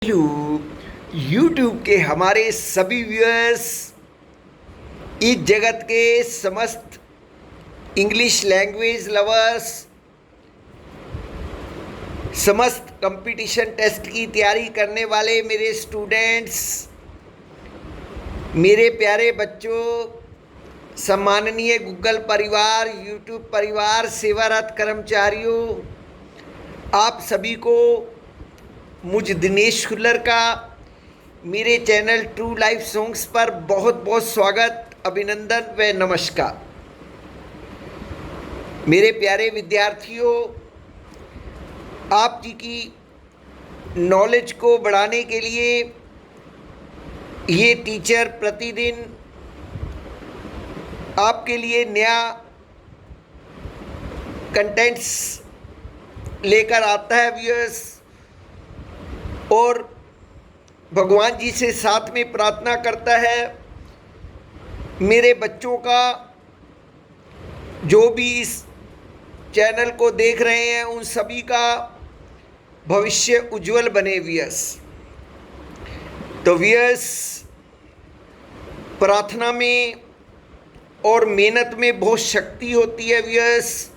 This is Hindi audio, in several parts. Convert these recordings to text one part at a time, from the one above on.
यूट्यूब के हमारे सभी व्यूअर्स, इस जगत के समस्त इंग्लिश लैंग्वेज लवर्स, समस्त कंपटीशन टेस्ट की तैयारी करने वाले मेरे स्टूडेंट्स, मेरे प्यारे बच्चों, सम्माननीय गूगल परिवार, यूट्यूब परिवार, सेवारत कर्मचारियों, आप सभी को मुझ दिनेश खुल्लर का मेरे चैनल ट्रू लाइफ सॉन्ग्स पर बहुत बहुत स्वागत, अभिनंदन व नमस्कार। मेरे प्यारे विद्यार्थियों, आप जी की नॉलेज को बढ़ाने के लिए ये टीचर प्रतिदिन आपके लिए नया कंटेंट्स लेकर आता है व्यूअर्स, और भगवान जी से साथ में प्रार्थना करता है मेरे बच्चों का, जो भी इस चैनल को देख रहे हैं उन सभी का भविष्य उज्जवल बने व्यूअर्स। तो व्यूअर्स, प्रार्थना में और मेहनत में बहुत शक्ति होती है व्यूअर्स।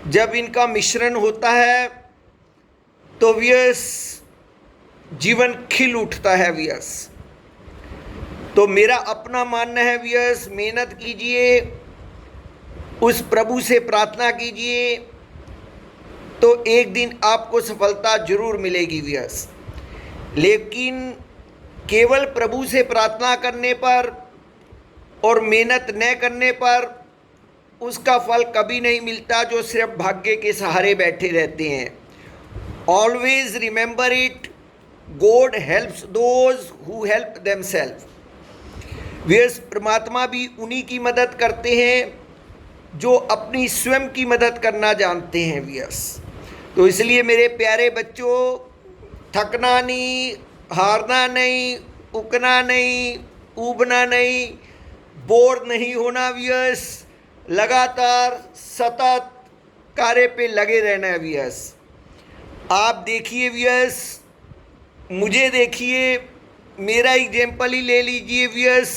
जब इनका मिश्रण होता है तो व्यूअर्स जीवन खिल उठता है व्यूअर्स। तो मेरा अपना मानना है व्यूअर्स, मेहनत कीजिए, उस प्रभु से प्रार्थना कीजिए, तो एक दिन आपको सफलता जरूर मिलेगी व्यूअर्स। लेकिन केवल प्रभु से प्रार्थना करने पर और मेहनत न करने पर उसका फल कभी नहीं मिलता, जो सिर्फ भाग्य के सहारे बैठे रहते हैं। Always remember it, God helps those who help themselves. Viewers, परमात्मा भी उन्हीं की मदद करते हैं जो अपनी स्वयं की मदद करना जानते हैं व्यूअर्स। तो इसलिए मेरे प्यारे बच्चों, थकना नहीं, हारना नहीं, उकना नहीं, ऊबना नहीं, बोर नहीं होना व्यूअर्स। लगातार सतत कार्य पे लगे रहना है व्यूअर्स। आप देखिए व्यूअर्स, मुझे देखिए, मेरा एग्जाम्पल ही ले लीजिए व्यूअर्स।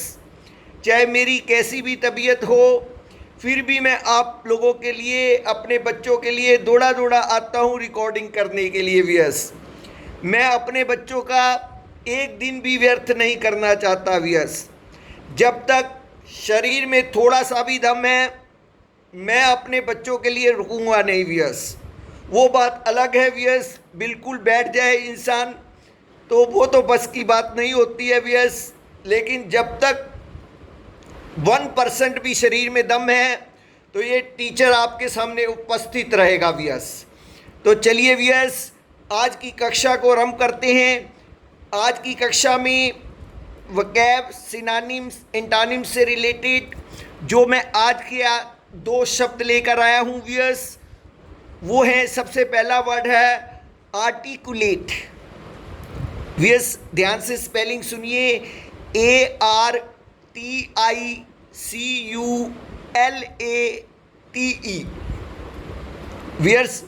चाहे मेरी कैसी भी तबीयत हो, फिर भी मैं आप लोगों के लिए, अपने बच्चों के लिए दौड़ा दौड़ा आता हूँ रिकॉर्डिंग करने के लिए व्यूअर्स। मैं अपने बच्चों का एक दिन भी व्यर्थ नहीं करना चाहता व्यूअर्स। जब तक शरीर में थोड़ा सा भी दम है, मैं अपने बच्चों के लिए रुकूंगा नहीं व्यूअर्स। वो बात अलग है व्यूअर्स, बिल्कुल बैठ जाए इंसान तो वो तो बस की बात नहीं होती है व्यूअर्स। लेकिन जब तक 1% भी शरीर में दम है तो ये टीचर आपके सामने उपस्थित रहेगा व्यूअर्स। तो चलिए व्यूअर्स, आज की कक्षा को आरंभ करते हैं। आज की कक्षा में वोकैब, सिनोनिम्स, एंटोनिम्स से रिलेटेड जो मैं आज के 2 शब्द लेकर आया हूँ व्यूअर्स, वो है, सबसे पहला वर्ड है आर्टिकुलेट। व्यूअर्स, ध्यान से स्पेलिंग सुनिए, ARTICULATE। Viewers,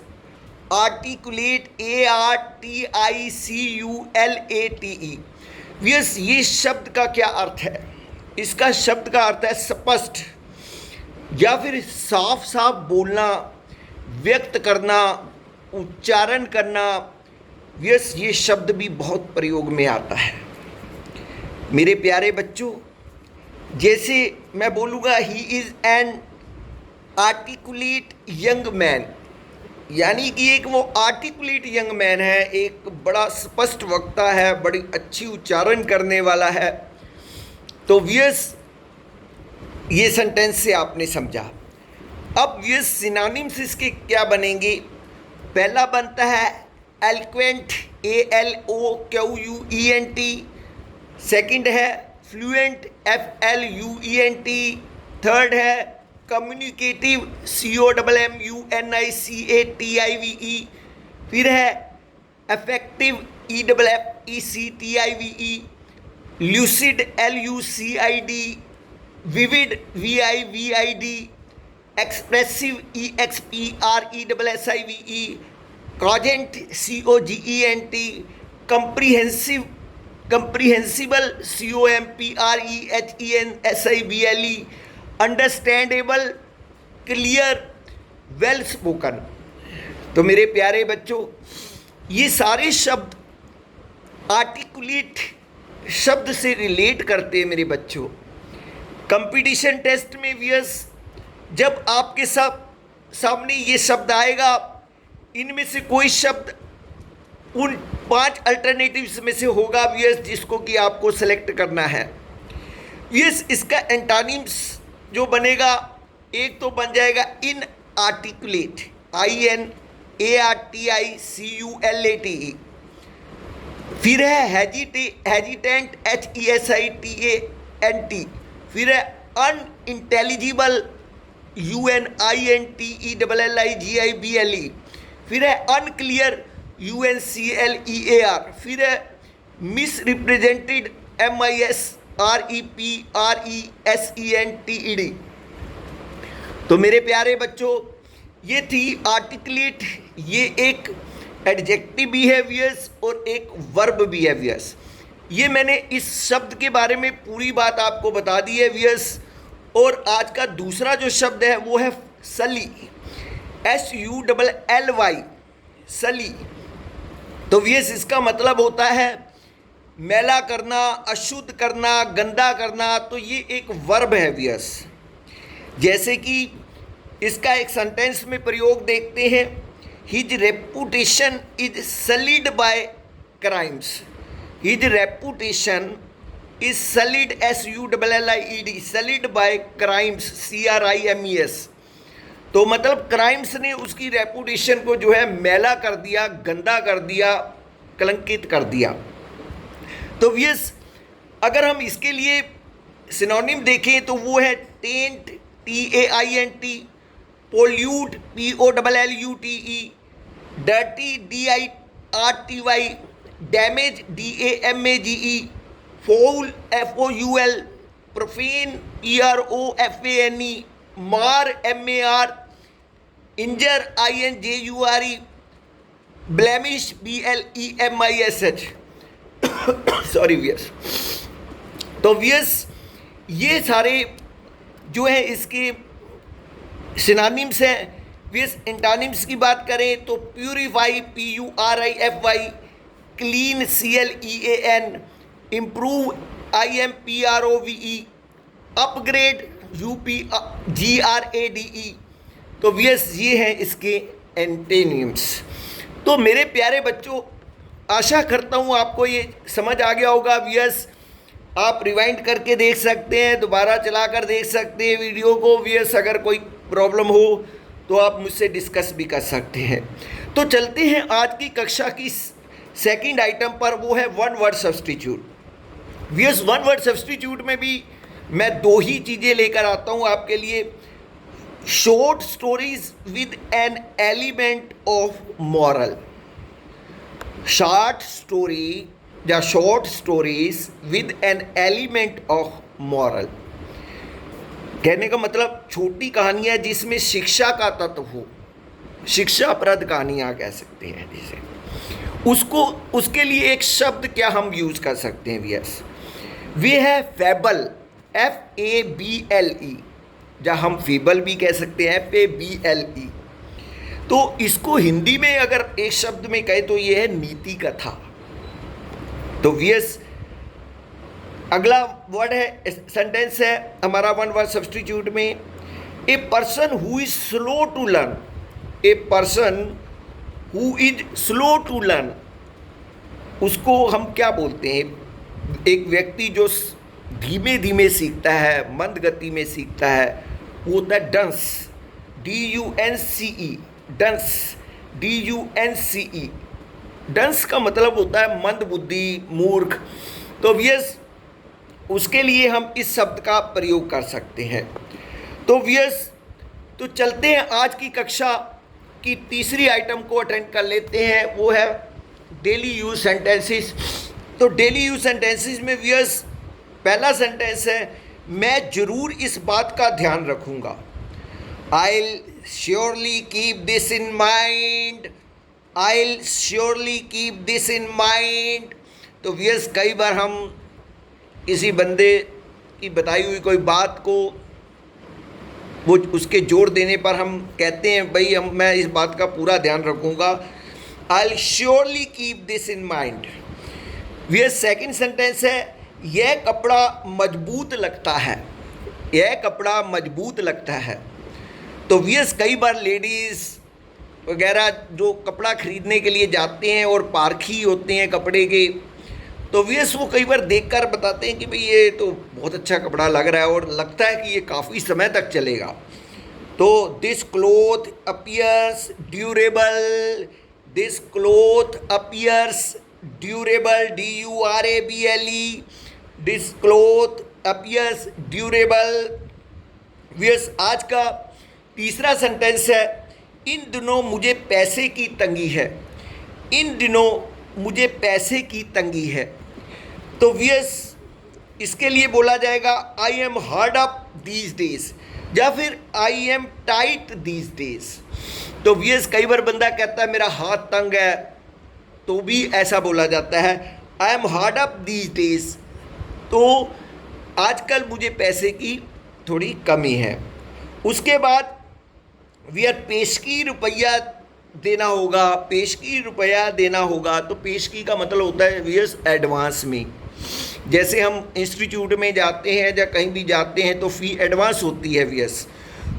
articulate, ARTICULATE। Viewers, ये शब्द का क्या अर्थ है? इसका शब्द का अर्थ है स्पष्ट या फिर साफ साफ बोलना, व्यक्त करना, उच्चारण करना। व्यूअर्स, ये शब्द भी बहुत प्रयोग में आता है। मेरे प्यारे बच्चों, जैसे मैं बोलूँगा he is an articulate young man, यानी कि एक वो आर्टिकुलेट यंग मैन है, एक बड़ा स्पष्ट वक्ता है, बड़ी अच्छी उच्चारण करने वाला है। तो व्यूअर्स, ये सेंटेंस से आपने समझा। अब व्यूअर्स, सिनोनिम्स इसके क्या बनेंगे? पहला बनता है एलोक्वेंट, ALOQUENT। सेकंड है फ्लुएंट, FLUENT। थर्ड है कम्युनिकेटिव, COMMUNICATIVE। फिर है effective, EFFECTIVE। Lucid, LUCID। Vivid, VIVID। Expressive, EXPRESSIVE। कॉजेंट, COGENT। comprehensible, comprehensible, understandable, clear, well spoken। तो मेरे प्यारे बच्चों, ये सारे शब्द आर्टिकुलेट शब्द से रिलेट करते हैं मेरे बच्चों। कंपटीशन टेस्ट में व्यूअर्स जब आपके सामने ये शब्द आएगा, इनमें से कोई शब्द उन 5 अल्टरनेटिव्स में से होगा व्यूअर्स, जिसको कि आपको सेलेक्ट करना है। व्यूअर्स इसका एंटोनिम्स जो बनेगा, एक तो बन जाएगा इन आर्टिकुलेट, INARTICULATE, फिर है हेजिटेंट, HESITANT, फिर है अनइंटेलिजिबल, UNINTELLIGIBLE, फिर है अनक्लियर, UNCLEAR, फिर है मिसरिप्रेजेंटेड, MISREPRESENTED। तो मेरे प्यारे बच्चों, ये थी आर्टिकुलेट, ये एक एडजेक्टिव भी है व्यूअर्स और एक वर्ब भी है व्यूअर्स। ये मैंने इस शब्द के बारे में पूरी बात आपको बता दी है व्यूअर्स। और आज का दूसरा जो शब्द है वो है सली, SULLY, सली। तो व्यूअर्स इसका मतलब होता है मैला करना, अशुद्ध करना, गंदा करना। तो ये एक वर्ब है व्यूअर्स। जैसे कि इसका एक सेंटेंस में प्रयोग देखते हैं, his reputation is sullied by crimes. His reputation is sullied, SULLIED, sullied by crimes, CRIMES। तो मतलब क्राइम्स ने उसकी रेपुटेशन को जो है मैला कर दिया, गंदा कर दिया, कलंकित कर दिया। तो व्यूअर्स अगर हम इसके लिए सिनोनिम देखें तो वो है tent, TAINT, pollute, POLLUTE, dirty, DIRTY, damage, DAMAGE, फोल, FOUL, प्रोफेन, PROFANE, मार, MAR, इंजर, INJURE, blemish, BLEMISH। Sorry viewers. तो व्यूअर्स ये सारे जो है इसके सिनोनिम्स हैं। व्यूअर्स एंटोनिम्स की बात करें तो purify, PURIFY, clean, CLEAN, improve, IMPROVE, upgrade, UPGRADE। तो व्यूअर्स ये हैं इसके एंटोनिम्स। तो मेरे प्यारे बच्चों, आशा करता हूँ आपको ये समझ आ गया होगा व्यूअर्स। आप रिवाइंड करके देख सकते हैं, दोबारा चलाकर देख सकते हैं वीडियो को व्यूअर्स। अगर कोई प्रॉब्लम हो तो आप मुझसे डिस्कस भी कर सकते हैं। तो चलते हैं आज की कक्षा की सेकंड आइटम पर, वो है one word substitute. Viewers one word substitute में भी मैं 2 ही चीज़ें लेकर आता हूँ आपके लिए। Short stories with an element of moral. Short story या short stories with an element of moral. कहने का मतलब छोटी कहानियाँ जिसमें शिक्षा का तत्व हो, शिक्षाप्रद कहानियाँ कह सकते हैं जिसे। उसके लिए एक शब्द क्या हम यूज़ कर सकते हैं व्यूअर्स, वे है फैबल, FABLE, या हम फेबल भी कह सकते हैं, FABLE। तो इसको हिंदी में अगर एक शब्द में कहे तो ये है नीति कथा। तो व्यूअर्स अगला वर्ड है, सेंटेंस है हमारा वन वर्ड सब्स्टिट्यूट में, a person who is slow to learn. A person who is slow to learn, उसको हम क्या बोलते हैं? एक व्यक्ति जो धीमे धीमे सीखता है, मंद गति में सीखता है, वो होता है डंस, DUNCE, डंस, DUNCE। डंस का मतलब होता है मंद बुद्धि, मूर्ख। तो व्यूअर्स उसके लिए हम इस शब्द का प्रयोग कर सकते हैं। तो व्यूअर्स तो चलते हैं आज की कक्षा की तीसरी आइटम को अटेंड कर लेते हैं, वो है डेली यूज सेंटेंसेस। तो डेली यूज सेंटेंसेस में व्यूअर्स पहला सेंटेंस है, मैं जरूर इस बात का ध्यान रखूँगा। I'll surely keep this in mind। I'll surely keep this in mind. तो व्यस कई बार हम किसी बंदे की बताई हुई कोई बात को वो उसके जोर देने पर हम कहते हैं भाई मैं इस बात का पूरा ध्यान रखूँगा. I'll surely keep this in mind. व्यस सेकंड सेंटेंस है, यह कपड़ा मजबूत लगता है. यह कपड़ा मजबूत लगता है. तो व्यस कई बार लेडीज़ वगैरह जो कपड़ा ख़रीदने के लिए जाते हैं और पारखी होते हैं कपड़े के, तो व्यस वो कई बार देखकर बताते हैं कि भाई ये तो बहुत अच्छा कपड़ा लग रहा है और लगता है कि ये काफ़ी समय तक चलेगा. तो this cloth appears durable. This cloth appears durable. DURABLE. This cloth appears durable. व्यस आज का तीसरा सेंटेंस है, इन दिनों मुझे पैसे की तंगी है. इन दिनों मुझे पैसे की तंगी है. तो व्यस इसके लिए बोला जाएगा I am hard up these days या फिर I am tight these days. तो व्यस कई बार बंदा कहता है मेरा हाथ तंग है, तो भी ऐसा बोला जाता है I am hard up these days. तो आजकल मुझे पैसे की थोड़ी कमी है. उसके बाद व्यस पेशगी रुपया देना होगा. पेशगी रुपया देना होगा. तो पेशगी का मतलब होता है व्यस एडवांस में. जैसे हम इंस्टीट्यूट में जाते हैं या कहीं भी जाते हैं तो फ़ी एडवांस होती है व्यस.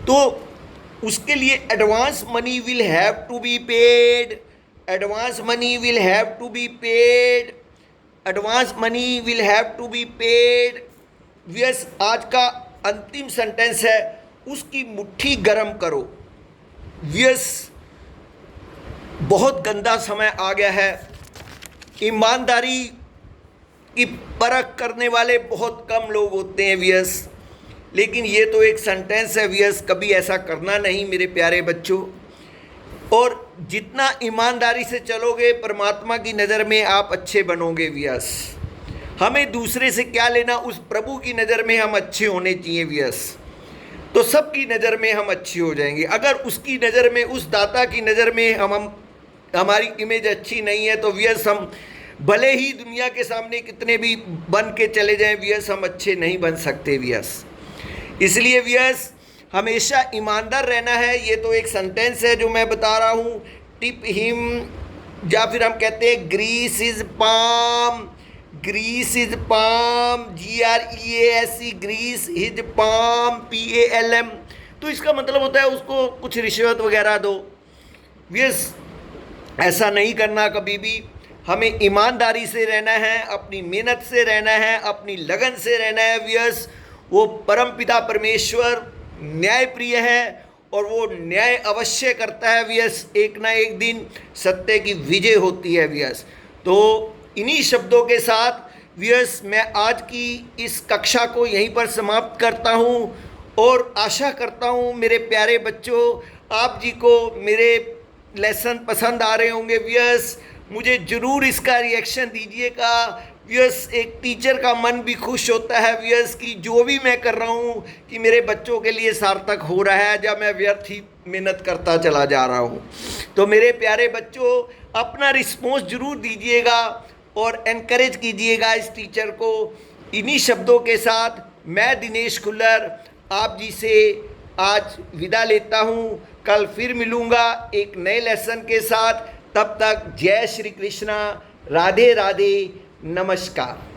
तो उसके लिए advance money will have to be paid. Advance money will have to be paid. Advance money will have to be paid. व्यस आज का अंतिम सेंटेंस है, उसकी मुट्ठी गर्म करो. व्यस बहुत गंदा समय आ गया है. ईमानदारी की परख करने वाले बहुत कम लोग होते हैं व्यस. लेकिन ये तो एक सेंटेंस है व्यस, कभी ऐसा करना नहीं मेरे प्यारे बच्चों. और जितना ईमानदारी से चलोगे परमात्मा की नज़र में आप अच्छे बनोगे व्यस. हमें दूसरे से क्या लेना, उस प्रभु की नज़र में हम अच्छे होने चाहिए व्यस. तो सबकी नज़र में हम अच्छे हो जाएंगे. अगर उसकी नज़र में, उस दाता की नज़र में हम हमारी इमेज अच्छी नहीं है तो व्यस हम भले ही दुनिया के सामने कितने भी बन के चले जाएं व्यस, हम अच्छे नहीं बन सकते व्यस. इसलिए व्यस हमेशा ईमानदार रहना है. ये तो एक सेंटेंस है जो मैं बता रहा हूँ. टिप हिम, या फिर हम कहते हैं grease is palm. Grease is palm, GREASE, grease is palm, PALM. तो इसका मतलब होता है उसको कुछ रिश्वत वगैरह दो. व्यस ऐसा नहीं करना कभी भी. हमें ईमानदारी से रहना है, अपनी मेहनत से रहना है, अपनी लगन से रहना है व्यस. वो परमपिता परमेश्वर न्यायप्रिय है और वो न्याय अवश्य करता है व्यस. एक ना एक दिन सत्य की विजय होती है व्यस. तो इन्हीं शब्दों के साथ व्यस मैं आज की इस कक्षा को यहीं पर समाप्त करता हूँ और आशा करता हूँ मेरे प्यारे बच्चों आप जी को मेरे लेसन पसंद आ रहे होंगे व्यस. मुझे ज़रूर इसका रिएक्शन दीजिएगा व्यस. एक टीचर का मन भी खुश होता है व्यस कि जो भी मैं कर रहा हूँ कि मेरे बच्चों के लिए सार्थक हो रहा है या मैं व्यर्थ ही मेहनत करता चला जा रहा हूँ. तो मेरे प्यारे बच्चों अपना रिस्पॉन्स ज़रूर दीजिएगा और एनकरेज कीजिएगा इस टीचर को. इन्हीं शब्दों के साथ मैं दिनेश खुल्लर आप जी से आज विदा लेता हूँ. कल फिर मिलूँगा एक नए लेसन के साथ. तब तक जय श्री कृष्णा, राधे राधे, नमस्कार.